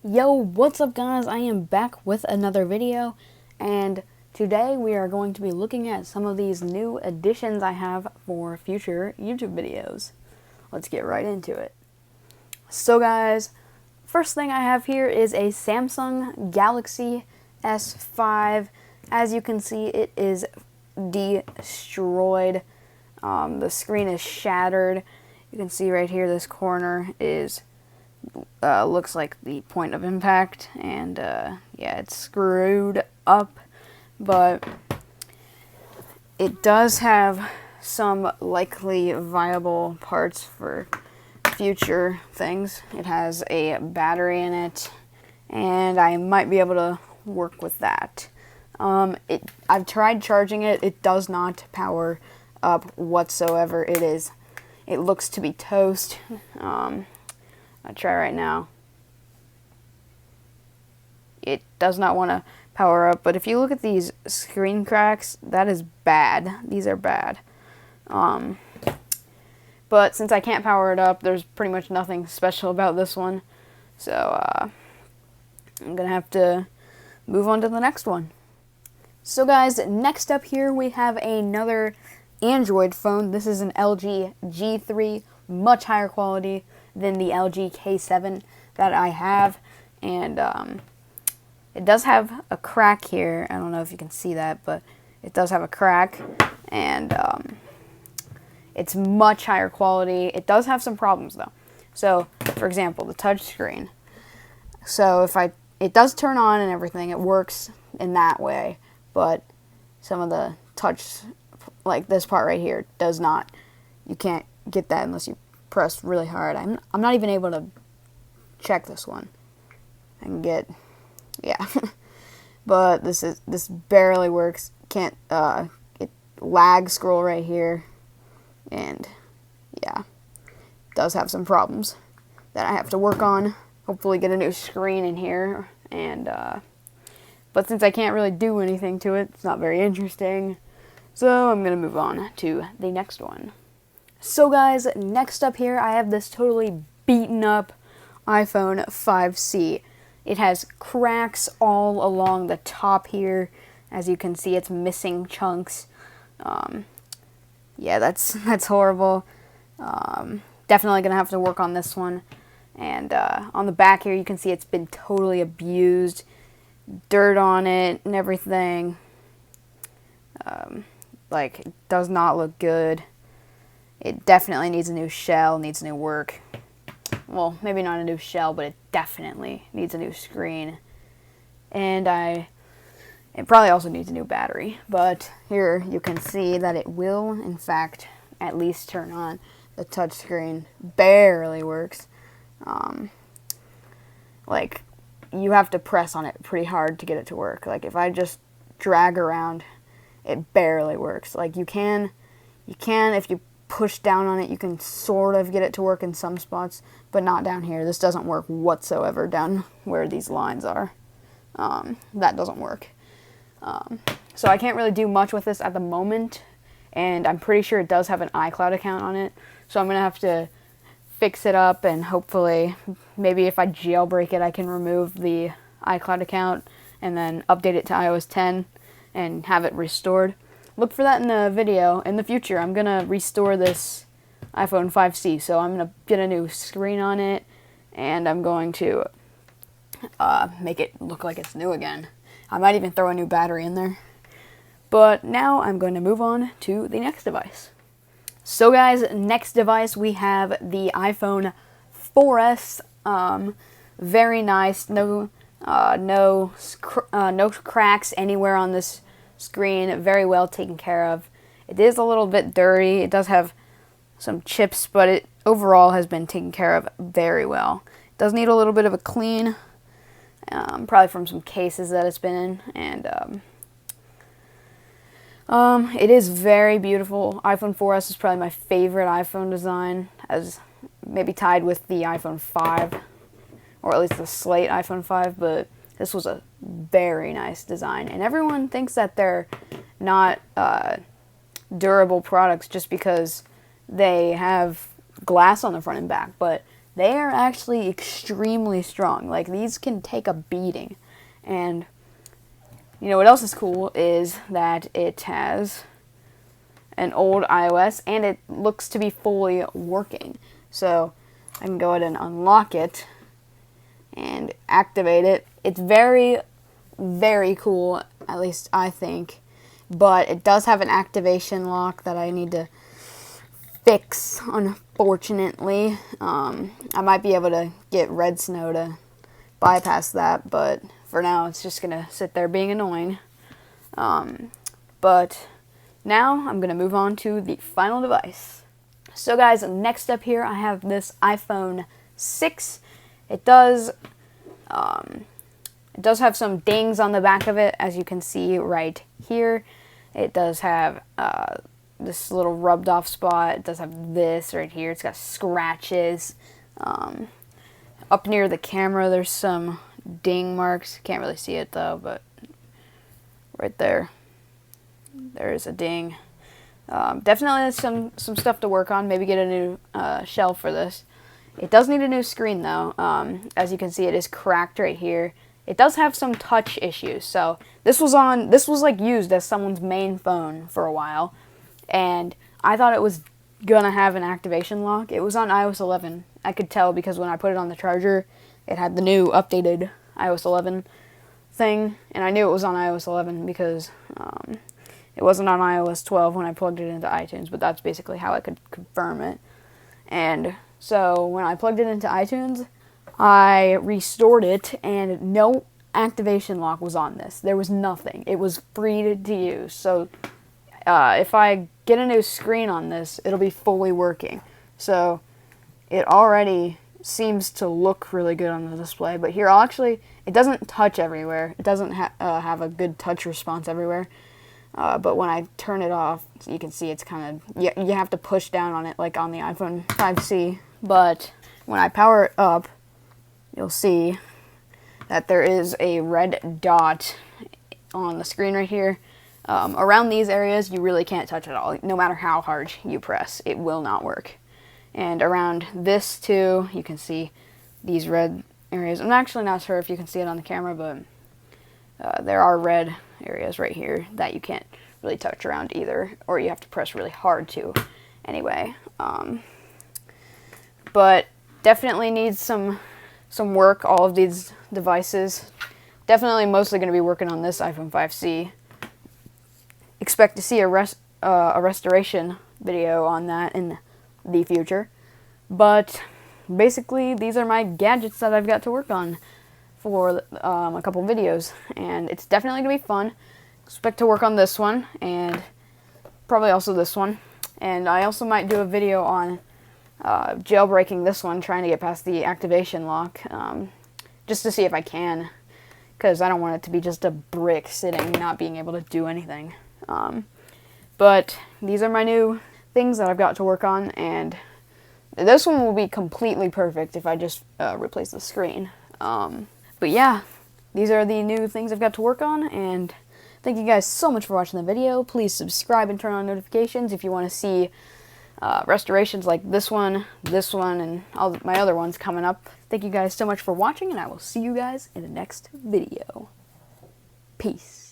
Yo, what's up guys? I am back with another video, and today we are going to be looking at some of these new additions I have for future YouTube videos. Let's get right into it. So guys, first thing I have here is a Samsung Galaxy S5. As you can see, it is destroyed. The screen is shattered. You can see right here, this corner is looks like the point of impact, and yeah, it's screwed up, but it does have some likely viable parts for future things. It has a battery in it, and I might be able to work with that. I've tried charging it. It does not power up whatsoever. It looks to be toast. I'll try right now. It does not want to power up, but if you look at these screen cracks, that is bad. These are bad. But since I can't power it up, there's pretty much nothing special about this one. So I'm going to have to move on to the next one. So guys, next up here we have another Android phone. This is an LG G3, much higher quality than the LG K7 that I have, and it does have a crack here. I don't know if you can see that, but it does have a crack, and it's much higher quality. It does have some problems though. So, for example, the touch screen. So it does turn on and everything. It works in that way, but some of the touch, like this part right here, does not. You can't get that unless you press really hard. I'm not even able to check this one. I can get, yeah, but this barely works. Can't it lag scroll right here, and yeah, does have some problems that I have to work on. Hopefully get a new screen in here, and but since I can't really do anything to it, it's not very interesting. So I'm gonna move on to the next one. So guys, next up here I have this totally beaten up iPhone 5C. It has cracks all along the top here. As you can see, it's missing chunks. Yeah, that's horrible. Definitely gonna have to work on this one. And on the back here you can see it's been totally abused. Dirt on it and everything. Like, it does not look good. It definitely needs a new shell, needs new work. Well, maybe not a new shell, but it definitely needs a new screen. And it probably also needs a new battery. But here you can see that it will, in fact, at least turn on. The touch screen barely works. Like, you have to press on it pretty hard to get it to work. Like, if I just drag around, it barely works. Like, you can, if you push down on it, you can sort of get it to work in some spots, but not down here. This doesn't work whatsoever down where these lines are. That doesn't work. So I can't really do much with this at the moment, and I'm pretty sure it does have an iCloud account on it, so I'm going to have to fix it up, and hopefully, maybe if I jailbreak it, I can remove the iCloud account and then update it to iOS 10 and have it restored. Look for that in the video in the future. I'm going to restore this iPhone 5C, so I'm going to get a new screen on it, and I'm going to make it look like it's new again. I might even throw a new battery in there. But now I'm going to move on to the next device. So guys, next device we have the iPhone 4S. Very nice. No cracks anywhere on this screen. Very well taken care of. It is a little bit dirty. It does have some chips, but it overall has been taken care of very well. It does need a little bit of a clean, probably from some cases that it's been in, and it is very beautiful. iPhone 4S is probably my favorite iPhone design, as maybe tied with the iPhone 5, or at least the Slate iPhone 5, but this was a very nice design. And everyone thinks that they're not durable products just because they have glass on the front and back, but they are actually extremely strong. Like, these can take a beating. And you know what else is cool is that it has an old iOS and it looks to be fully working. So I can go ahead and unlock it and activate it. It's very, very cool, at least I think. But it does have an activation lock that I need to fix, unfortunately. I might be able to get Red Snow to bypass that, but for now it's just gonna sit there being annoying. But now I'm gonna move on to the final device. So guys, next up here I have this iPhone 6. It does have some dings on the back of it, as you can see right here. It does have this little rubbed off spot. It does have this right here. It's got scratches. Up near the camera there's some ding marks. Can't really see it though, but right there, there's a ding. Definitely some stuff to work on. Maybe get a new shell for this. It does need a new screen though. As you can see, it is cracked right here. It does have some touch issues. So this was like used as someone's main phone for a while, and I thought it was gonna have an activation lock. It was on iOS 11. I could tell because when I put it on the charger, it had the new updated iOS 11 thing, and I knew it was on iOS 11 because it wasn't on iOS 12 when I plugged it into iTunes, but that's basically how I could confirm it. And so when I plugged it into iTunes, I restored it, and no activation lock was on this. There was nothing. It was free to use. So if I get a new screen on this, it'll be fully working. So it already seems to look really good on the display. But here, it doesn't touch everywhere. It doesn't have a good touch response everywhere. But when I turn it off, you can see it's kind of, you have to push down on it like on the iPhone 5C. But when I power it up, you'll see that there is a red dot on the screen right here. Around these areas, you really can't touch at all. No matter how hard you press, it will not work. And around this too, you can see these red areas. I'm actually not sure if you can see it on the camera, but there are red areas right here that you can't really touch around either, or you have to press really hard to. Anyway, but definitely needs some work. All of these devices, definitely mostly going to be working on this iPhone 5C. Expect to see a restoration video on that in the future. But basically, these are my gadgets that I've got to work on for a couple videos, and it's definitely going to be fun. Expect to work on this one, and probably also this one. And I also might do a video on jailbreaking this one, trying to get past the activation lock, just to see if I can, because I don't want it to be just a brick sitting, not being able to do anything. But these are my new things that I've got to work on, and this one will be completely perfect if I just replace the screen. But yeah, these are the new things I've got to work on, and thank you guys so much for watching the video. Please subscribe and turn on notifications if you want to see restorations like this one, and all my other ones coming up. Thank you guys so much for watching, and I will see you guys in the next video. Peace.